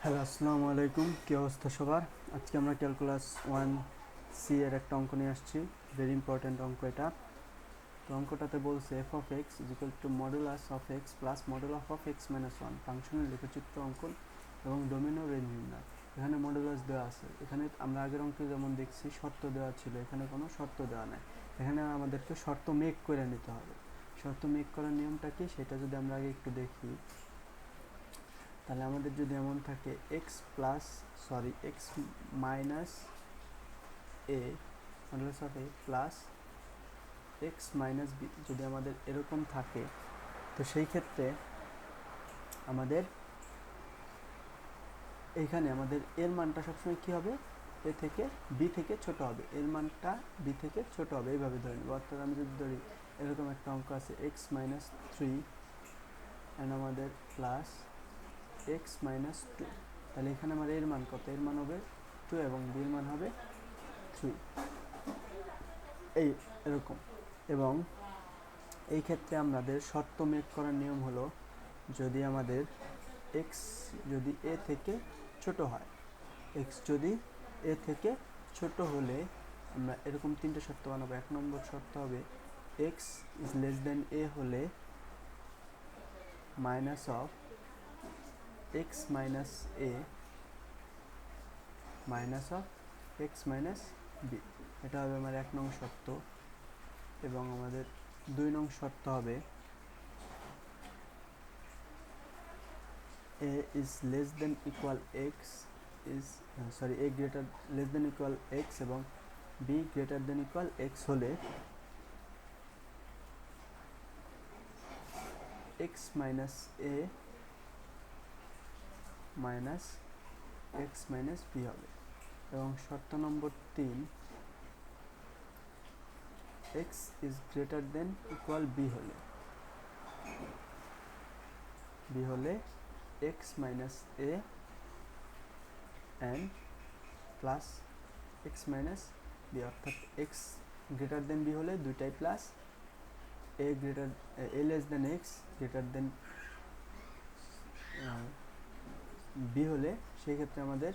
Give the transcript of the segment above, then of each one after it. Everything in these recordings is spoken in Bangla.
হ্যালো, আসসালামু আলাইকুম। কী অবস্থা সবার? আজকে আমরা ক্যালকুলাস 1C এর একটা অঙ্ক নিয়ে আসছি। ভেরি ইম্পর্ট্যান্ট অঙ্ক এটা। তো অঙ্কটাতে বলছে F of x is equal two modulus of x plus modulus of X minus one, ফাংশনের লেখচিত্র অঙ্কন এবং ডোমিনো রেঞ্জ নির্ণয়। এখানে মডুলাস দেওয়া আছে। এখানে আমরা আগের অঙ্কে যেমন দেখছি শর্ত দেওয়া ছিল, এখানে কোনো শর্ত দেওয়া নাই। এখানে আমাদেরকে শর্ত মেক করে নিতে হবে। শর্ত মেক করার নিয়মটা কি সেটা যদি আমরা আগে একটু দেখি, তাহলে আমাদের যদি এমন থাকে X minus A modulus of A plus X minus B, যদি আমাদের এরকম থাকে, তো সেই ক্ষেত্রে আমাদের এইখানে আমাদের এর মানটা সবসময় কী হবে, এ থেকে বি থেকে ছোট হবে, এর মানটা বি থেকে ছোট হবে, এইভাবে ধরে নেব। অর্থাৎ আমি যদি ধরি এরকম একটা অঙ্ক আছে এক্স মাইনাস থ্রি অ্যান্ড আমাদের প্লাস এক্স মাইনাস টু, তাহলে এখানে আমার এর মান কত, এর মান হবে টু এবং বির মান হবে থ্রি, এই এরকম। এবং এই ক্ষেত্রে আমাদের শর্ত মেক করার নিয়ম হলো, যদি আমাদের এক্স যদি এ থেকে ছোট হয়, এক্স যদি এ থেকে ছোট হলে আমরা এরকম তিনটে শর্ত বানাবো। এক নম্বর শর্ত হবে এক্স ইজ লেস দেন এ হলে minus of X minus A minus of X minus B, এটা হবে আমার এক নং শর্ত। এবং আমাদের দুই নং শর্ত হবে a is less than equal x is a greater less than equal x এবং b greater than equal x হলে x minus a minus x minus b হবে। এবং শর্ত নম্বর 3, x is greater than equal b হলে x minus a and plus x minus b, অর্থাৎ x greater than b হলে দুইটাই plus, a less than x greater than b হলে সেই ক্ষেত্রে আমাদের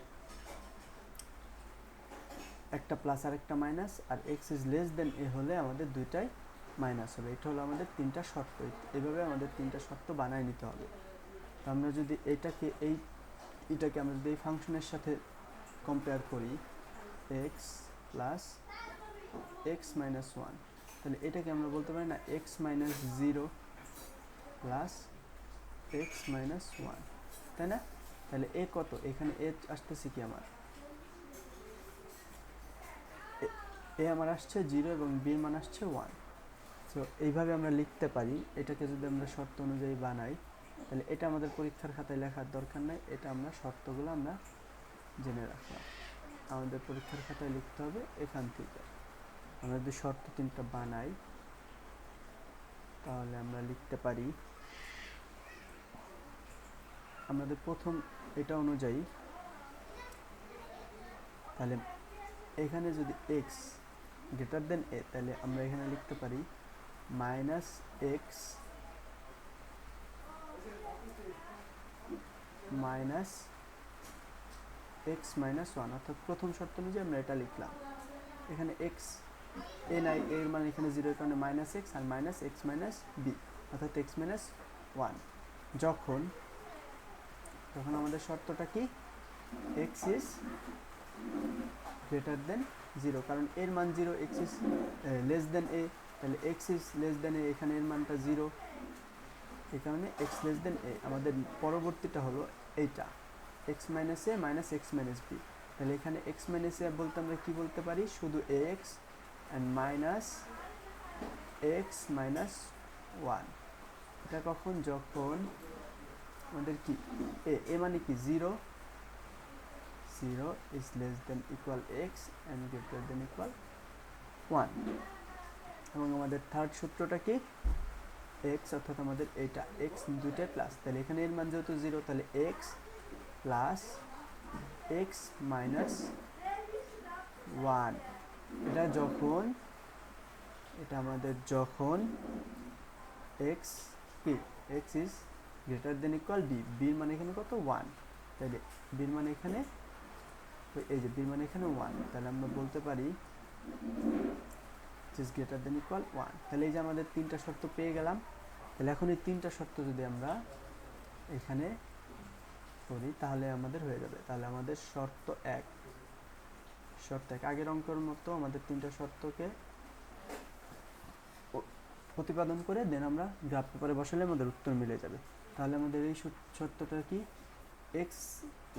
একটা প্লাস আর একটা মাইনাস, আর এক্স ইজ লেস দেন এ হলে আমাদের দুইটাই মাইনাস হবে। এটা হলো আমাদের তিনটা শর্ত। এইভাবে আমাদের তিনটা শর্ত বানায় নিতে হবে। তো আমরা যদি এটাকে আমরা যদি এই ফাংশনের সাথে কম্পেয়ার করি, x plus X minus one, তাহলে এটাকে আমরা বলতে পারি না x minus zero plus X minus one, তাই না? তাহলে এ কত, এখানে এ আসতেছে কি, আমার এ আমার আসছে জিরো এবং বির মান আসছে ওয়ান। সো এইভাবে আমরা লিখতে পারি। এটাকে যদি আমরা শর্ত অনুযায়ী বানাই, তাহলে এটা আমাদের পরীক্ষার খাতায় লেখার দরকার নাই, এটা আমরা শর্তগুলো আমরা জেনে রাখলাম। আমাদের পরীক্ষার খাতায় লিখতে হবে এখান থেকে। আমরা যদি শর্ত তিনটা বানাই, তাহলে আমরা লিখতে পারি আমাদের প্রথম এটা অনুযায়ী, তাহলে এখানে যদি এক্স গ্রেটার দেন এ, তাহলে আমরা এখানে লিখতে পারি minus x minus x minus one, অর্থাৎ প্রথম শর্ত অনুযায়ী আমরা এটা লিখলাম। এখানে এক্স এ নাই, এর মানে এখানে জিরোর কারণে মাইনাস এক্স আর মাইনাস এক্স মাইনাস বি, অর্থাৎ এক্স মাইনাস ওয়ান। যখন আমাদের শর্তটা কি, x is greater than zero, কারণ এর মান zero, x is less than a, তাহলে x is less than a, এখানে এর মানটা জিরো, এই কারণে এক্স লেস দেন এ। আমাদের পরবর্তীটা হলো এইটা x minus A minus x minus B, তাহলে এখানে এক্স মাইনাস এ বলতে আমরা কি বলতে পারি, শুধু x and minus x minus one. এটা কখন, যখন আমাদের কি এ মানে কি zero is less than equal x and greater than equal one. এবং আমাদের থার্ড সূত্রটা কি, এক্স, অর্থাৎ আমাদের এইটা এক্স দুইটাই প্লাস, তাহলে এখানে এর মান যেহেতু জিরো, তাহলে X plus X minus one. এটা আমাদের যখন এক্স কি, x is greater than equal B, বির মানে এখানে কত, ওয়ান। তাহলে বির মান এখানে, এই যে বির মান এখানে 1, তাহলে আমরা বলতে পারি ইজ গ্রেটার দেন ইকুয়াল 1। তাহলে এই যে আমাদের তিনটা শর্ত পেয়ে গেলাম। তাহলে এখন এই তিনটা শর্ত যদি আমরা এখানে করি তাহলে আমাদের হয়ে যাবে। তাহলে আমাদের শর্ত এক আগের অঙ্কের মতো আমাদের তিনটা শর্তকে প্রতিপাদন করে দেন আমরা গ্রাফ পেপারে বসালে আমাদের উত্তর মিলে যাবে। তাহলে আমাদের এই শর্তটা কি, এক্স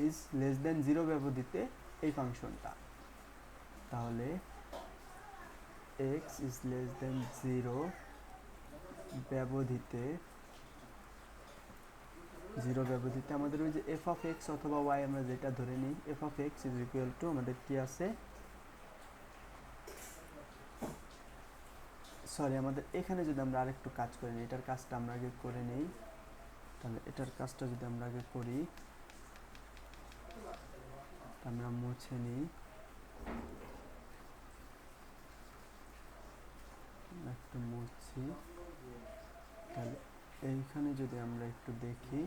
ইজ লেস দেন 0 ব্যবধিতে এই ফাংশনটা, তাহলে এক্স ইজ লেস দেন 0 ব্যবধিতে আমাদের ওই যে এফ অফ এক্স অথবা ওয়াই আমরা যেটা ধরে নিই, F of x is equal two আমাদের কি আছে, সরি আমাদের এখানে যদি আমরা আরেকটু কাজ করে নিই, এটার কাজটা আমরা আগে করে নিই। তাহলে এটার কাজটা যদি আমরা আগে করি, আমরা মুছে নিই, একটু মুছি। তাহলে এইখানে যদি আমরা একটু দেখি,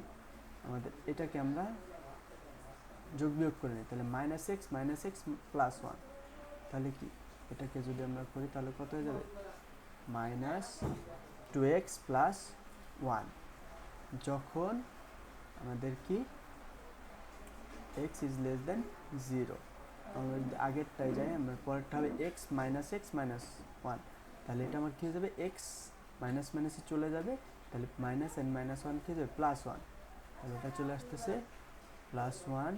আমাদের এটাকে আমরা যোগ বিয়োগ করে নিই, তাহলে মাইনাস এক্স প্লাস 1, তাহলে কি এটাকে যদি আমরা করি তাহলে কত হয়ে যাবে, মাইনাস 2x প্লাস 1, যখন আমাদের কি x ইজ লেস দেন 0। আমরা যদি আগেরটায় যাই, আমরা পরেরটা হবে x মাইনাস 1, তাহলে এটা আমার কী হয়ে যাবে, x মাইনাস মাইনাসে চলে যাবে, তাহলে মাইনাস এন মাইনাস 1 কী হয়ে যাবে, প্লাস 1, তাহলে এটা চলে আসতেছে প্লাস 1।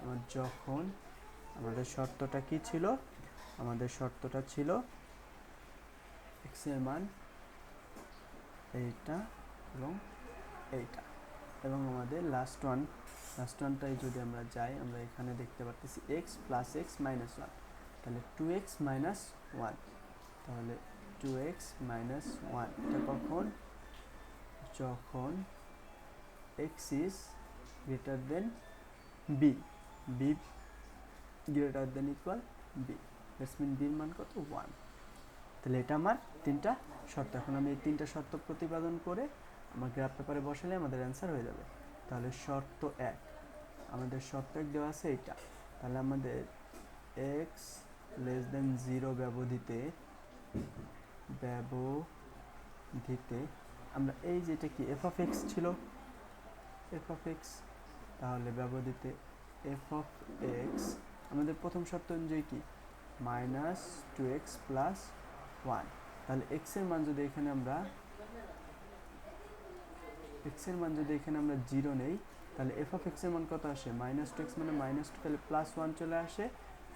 আমার যখন আমাদের শর্তটা কি ছিল, আমাদের শর্তটা ছিল x এর মান এইটা এবং এইটা, এবং আমাদের লাস্ট ওয়ানটাই যদি আমরা যাই, আমরা এখানে দেখতে পাচ্ছি x প্লাস x মাইনাস 1, তাহলে 2x মাইনাস 1, তাহলে 2x মাইনাস 1 এটা কখন, যখন x is greater than b greater than equal b, that's mean বির মান কত, 1। তাহলে এটা আমার তিনটা শর্ত। এখন আমি এই তিনটা শর্ত প্রতিপাদন করে আমার গ্রাফ পেপারে বসালে আমাদের অ্যান্সার হয়ে যাবে। তাহলে শর্ত এক, আমাদের শর্ত এক দেওয়া আছে এইটা, তাহলে আমাদের x লেস দেন 0 ব্যবধিতে আমরা এই যেটা কি এফ অফ এক্স ছিল, এফ অফ এক্স, তাহলে ব্যবধিতে এফ অফ এক্স আমাদের প্রথম শর্ত অনুযায়ী কি, মাইনাস 2x প্লাস 1, তাহলে x এর মান যদি এখানে আমরা 0 নেই, তাহলে এফ অফ এক্স এর মান কত আসে, মাইনাস 2x মানে মাইনাস 2, তাহলে প্লাস 1 চলে আসে,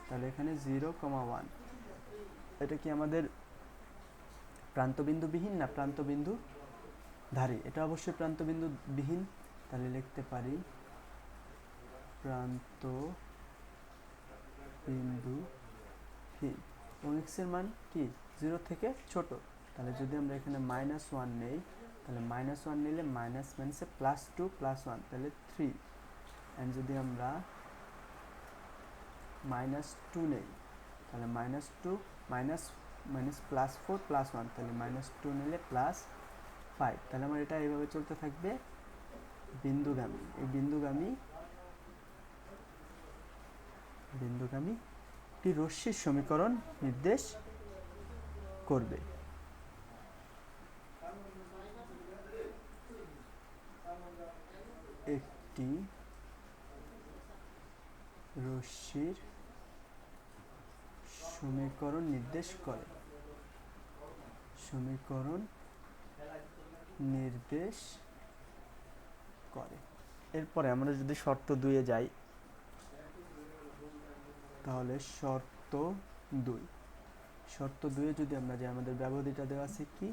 তাহলে এখানে 0,1। এটা কি আমাদের প্রান্তবিন্দু বিহীন না প্রান্তবিন্দু ধারী, এটা অবশ্যই প্রান্তবিন্দু বিহীন, তাহলে লিখতে পারি প্রান্ত বিন্দুহীন, এবং x এর মান কি 0 থেকে ছোট, তাহলে যদি আমরা এখানে মাইনাস 1 নেই, তাহলে মাইনাস 1 নিলে মাইনাস মাইনাসে প্লাস 2 প্লাস 1 তাহলে 3, অ্যান্ড যদি আমরা মাইনাস 2 নেই, তাহলে minus 2 minus minus plus 4 plus 1, তাহলে মাইনাস 2 নিলে প্লাস 5, তাহলে আমার এটা এইভাবে চলতে থাকবে বিন্দুগামী। এই বিন্দুগামী একটি রশ্মির সমীকরণ নির্দেশ করবে। একটি রশ্মির সমীকরণ নির্দেশ করে, এরপরে আমরা যদি শর্ত 2 এ যাই, তাহলে শর্ত 2 এ যদি আমরা যাই, আমাদের ব্যবধিটা দেওয়া আছে কি,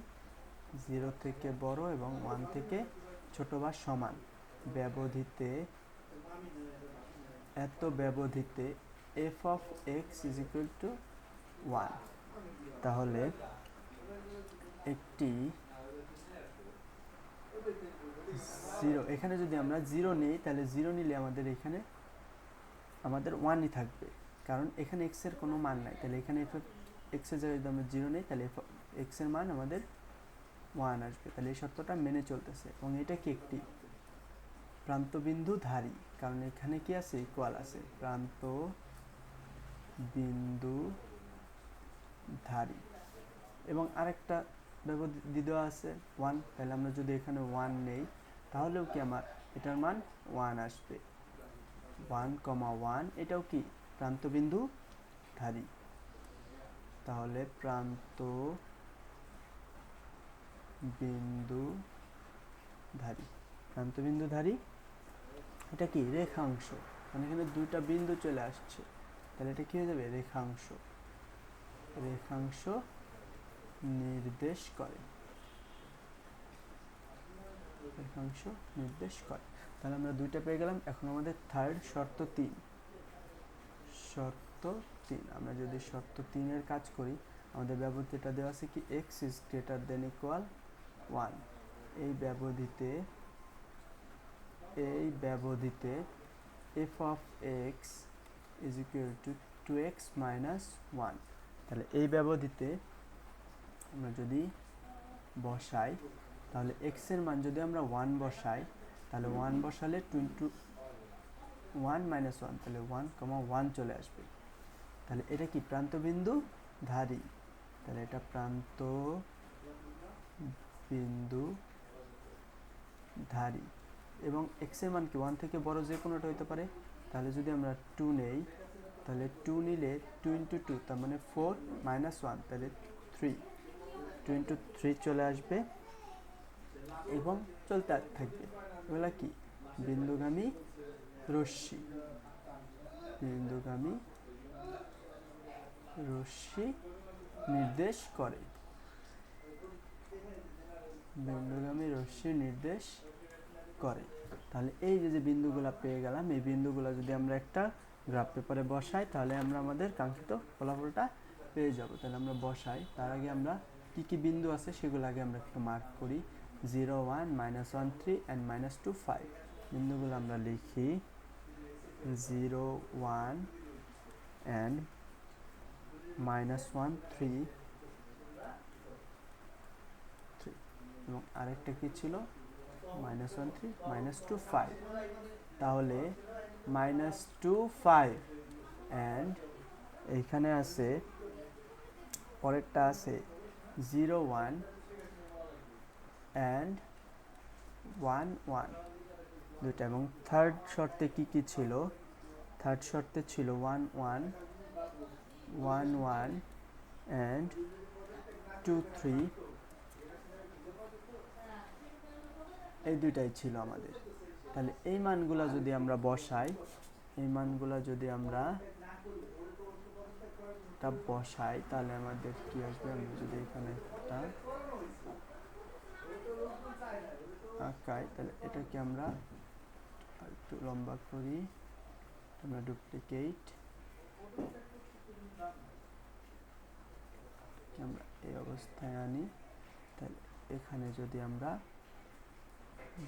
0 থেকে বড় এবং 1 থেকে ছোট বা সমান, ব্যবধিতে f of x is equal to 1, তাহলে একটি 0, এখানে যদি আমরা 0 নিই, তাহলে 0 নিলে আমাদের এখানে আমাদের 1ই থাকবে, কারণ এখানে x এর কোনো মান নাই, তাহলে এখানে এফ এক্স এর জায়গায় যদি আমরা 0 নিই, তাহলে x এর মান আমাদের 1 আসবে, তাহলে এই শর্তটা মেনে চলতেছে। এবং এটা কি একটি প্রান্তবিন্দু ধারী, কারণ এখানে কি আছে, ইকুয়াল আছে, প্রান্ত বিন্দু ধারী। এবং আরেকটা ব্যবধি দেওয়া আছে 1, তাহলে আমরা যদি এখানে 1 নেই তাহলেও কি আমার এটার মান 1 আসবে। 1,1 এটাও কি প্রান্তবিন্দু ধারী। তাহলে প্রান্ত বিন্দু ধারী, প্রান্তবিন্দু ধারী এটা কি রেখাংশ, মানে এখানে দুইটা বিন্দু চলে আসছে, তাহলে এটা কি হয়ে যাবে, রেখাংশ। রেখাংশ নির্দেশ করে, রেখাংশ নির্দেশ করে। তাহলে আমরা দুইটা পেয়ে গেলাম। এখন আমাদের থার্ড শর্ত 3। শর্ত 3, আমরা যদি শর্ত 3 এর কাজ করি, আমাদের ব্যবধিটা দেওয়া আছে কি x is greater than equal 1। এই ব্যবধিতে f of x is equal to 2x minus 1। তাহলে এই ব্যবধিতে আমরা যদি বসাই, তাহলে x এর মান যদি আমরা 1 বসাই, তাহলে 1 বসালে 2 into 1 minus 1, তাহলে 1,1 চলে আসবে। তাহলে এটা কি প্রান্তবিন্দু ধারী, তাহলে এটা প্রান্ত বিন্দু ধারী। এবং x এর মান কি 1 থেকে বড় যে কোনোটা হতে পারে, তাহলে যদি আমরা 2 নেই, তাহলে 2 নিলে 2 into 2 তার মানে 4 minus 1, তাহলে 3, 2 into 3 চলে আসবে এবং চলতে থাকবে। এগুলা কি বিন্দুগামী রশ্মি, বিন্দুগামী রশ্মি নির্দেশ করে, বিন্দুগামী রশ্মি নির্দেশ করে। তাহলে এই যে বিন্দুগুলা পেয়ে গেলাম, এই বিন্দুগুলা যদি আমরা একটা গ্রাফ পেপারে বসাই, তাহলে আমরা আমাদের কাঙ্ক্ষিত ফলাফলটা পেয়ে যাব। তাহলে আমরা বসাই, তার আগে আমরা কি কি বিন্দু আছে সেগুলো আগে আমরা একটু মার্ক করি। 0, 1, -1, 3 and -2, 5 বিন্দুগুলো আমরা লিখি 0, 1 and -1, 3 এবং আরেকটা কি ছিল -1, 3, -2, 5। তাহলে -2, 5 and এইখানে আছে পরেরটা আছে 0, 1 and 1, 1 দুইটা। এবং থার্ড শর্তে কি কি ছিল, থার্ড শর্তে ছিল 1, 1, 1, 1 and 2, 3, এই দুইটাই ছিল আমাদের। তাহলে এই মানগুলা যদি আমরা বসাই, এই মানগুলা যদি আমরা বসাই, তাহলে আমাদের কি আসবে, আমরা যদি এখানে একটা আঁকাই, তাহলে এটাকে আমরা একটু লম্বা করি, আমরা ডুপ্লিকেট, আমরা এই অবস্থায় আনি। তাহলে এখানে যদি আমরা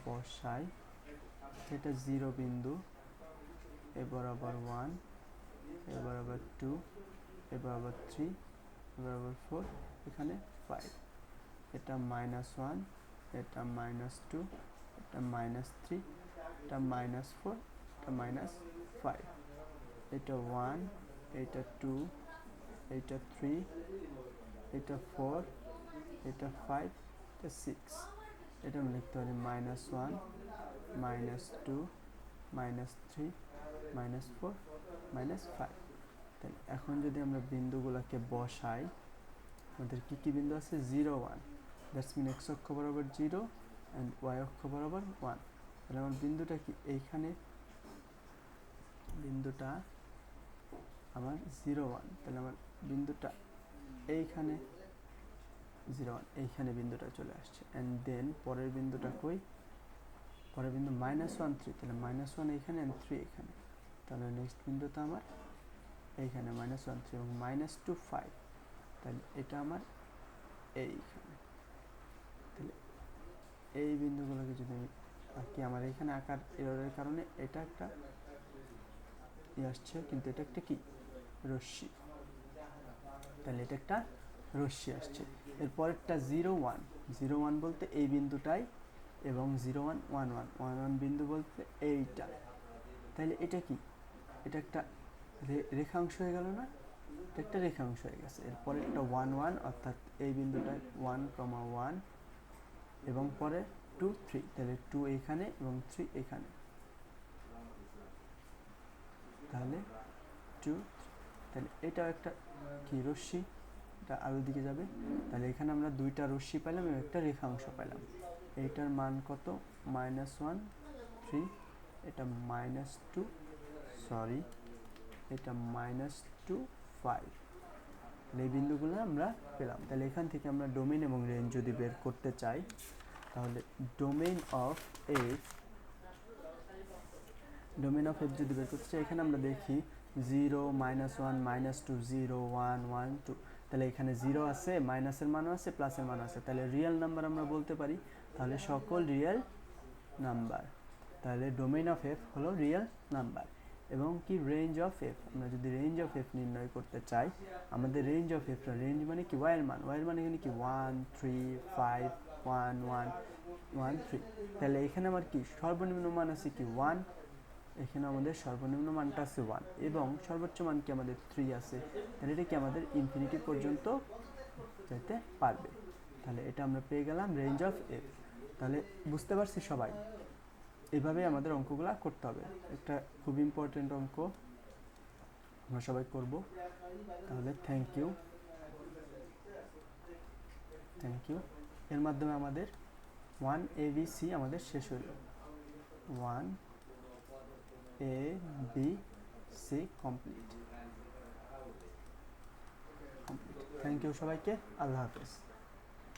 বসাই, এটা 0 বিন্দু, এ বরাবর 1, এ বরাবর 2, এ বরাবর 3, এ বরাবর 4, এখানে 5, এটা -1, এটা -2, এটা -3, এটা -4, এটা -5, এটা 1, এটা 2, এটা 3, এটা 4, এটা 5, এটা 6, এটা আমরা লিখতে পারি -1, -2, -3, -4, -5। তাহলে এখন যদি আমরা বিন্দুগুলোকে বসাই, আমাদের কি কি বিন্দু আছে, 0, 1, দ্যাটস মিন x অক্ষ বরাবর 0 অ্যান্ড y অক্ষ বরাবর 1। তাহলে আমার বিন্দুটা কি এইখানে, বিন্দুটা আমার 0, 1, তাহলে আমার বিন্দুটা এইখানে 0, 1, এইখানে বিন্দুটা চলে আসছে। অ্যান্ড দেন পরের বিন্দুটা কই, পরের বিন্দু -1, 3, তাহলে -1 এইখানে অ্যান্ড 3 এখানে। তাহলে নেক্সট বিন্দুটা আমার এইখানে -1, 3 এবং -2, 5, তাহলে এটা আমার এইখানে। তাহলে এই বিন্দুগুলোকে যদি আমি আঁকি, আমার এখানে আঁকার এররের কারণে এটা একটা আসছে, কিন্তু এটা একটা কি রশ্মি, তাহলে এটা একটা রশ্মি আসছে। এরপরেরটা 0, 1, 0, 1 বলতে এই বিন্দুটাই এবং 0 1 1 1 1 1 বিন্দু বলতে এইটা। তাহলে এটা কি? এটা একটা রেখাংশ হয়ে গেল না? এটা একটা রেখাংশ হয়ে গেছে। এরপরে একটা 1 1 অর্থাৎ এই বিন্দুটা 1 1 এবং পরে 2 3, তাহলে 2 এখানে এবং 3 এখানে, তাহলে 2 তাহলে এটাও একটা কি রশ্মি, এটা আলোর দিকে যাবে। তাহলে এখানে আমরা দুইটা রশ্মি পেলাম এবং একটা রেখাংশ পেলাম। এইটার মান কত? -1 3, এটা -2 সরি, এটা -2 5। এই বিন্দুগুলো আমরা পেলাম। তাহলে এখান থেকে আমরা ডোমেইন এবং রেঞ্জ যদি বের করতে চাই, তাহলে ডোমেইন অফ এফ যদি বের করতে চাই, এখানে আমরা দেখি 0 -1 -2 0 1 1 2। তাহলে এখানে 0 আছে, মাইনাসের মানও আছে, প্লাসের মানও আছে, তাহলে রিয়েল নাম্বার আমরা বলতে পারি। তাহলে সকল রিয়েল নাম্বার, তাহলে ডোমেইন অফ এফ হলো রিয়েল নাম্বার। এবং কি রেঞ্জ অফ এফ, আমরা যদি রেঞ্জ অফ এফ নির্ণয় করতে চাই, আমাদের রেঞ্জ অফ এফ, রেঞ্জ মানে কি ওয়াইয়ের মান, ওয়াইয়ের মানে এখানে কি 1 3 5 1 1 1 3। তাহলে এখানে আমার কি সর্বনিম্ন মান আছে কি 1, এখানে আমাদের সর্বনিম্ন মানটা আছে 1 এবং সর্বোচ্চ মান কি আমাদের 3 আছে। তাহলে এটা কি আমাদের ইনফিনিটি পর্যন্ত যেতে পারবে। তাহলে এটা আমরা পেয়ে গেলাম রেঞ্জ অফ এফ। তাহলে বুঝতে পারছি সবাই, এভাবে আমাদের অঙ্কগুলো করতে হবে। একটা খুব ইম্পর্টেন্ট অঙ্ক আমরা সবাই করব। তাহলে থ্যাংক ইউ। এর মাধ্যমে আমাদের 1 ABC আমাদের শেষ হলো। 1 ABC কমপ্লিট। থ্যাংক ইউ সবাইকে, আল্লাহ হাফেজ।